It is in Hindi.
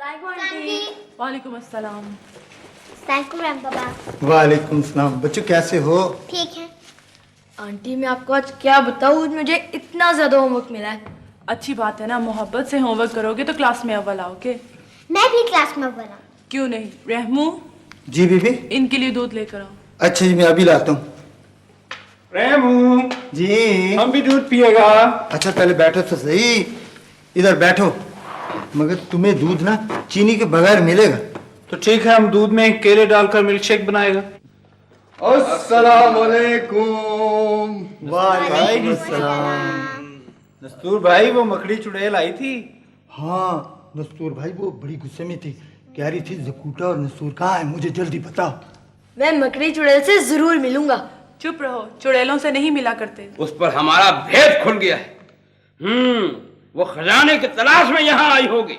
वालेकुम अस्सलाम। पापा। वालेकुम सलाम। बच्चों कैसे हो? ठीक है आंटी, मैं आपको आज क्या बताऊँ, मुझे इतना ज्यादा होमवर्क मिला है। अच्छी बात है ना, मोहब्बत से होमवर्क करोगे तो क्लास में अव्वल आओगे। मैं भी क्लास में अव्वल हूँ। क्यों नहीं? रहमू, जी बीबी। इनके लिए दूध लेकर आओ। अच्छा जी, मैं अभी लाता हूँ। रेमू जी हम भी दूध पिएगा। अच्छा पहले बैठो तो सही, इधर बैठो। मगर तुम्हें दूध ना चीनी के बगैर मिलेगा। तो ठीक है, हम दूध में केले डालकर मिल्कशेक बनाएगा। अस्सलाम वालेकुम। वालेकुम सलाम। दस्तूर भाई, वो मकड़ी चुड़ैल आई थी। हाँ नस्तूर भाई, वो बड़ी गुस्से में थी, कह रही थी जकूटा और नस्तूर कहाँ है, मुझे जल्दी बताओ। मैं मकड़ी चुड़ैल से जरूर मिलूंगा। चुप रहो, चुड़ैलों से नहीं मिला करते। उस पर हमारा भेद खुल गया है। वो खजाने की तलाश में यहाँ आई होगी।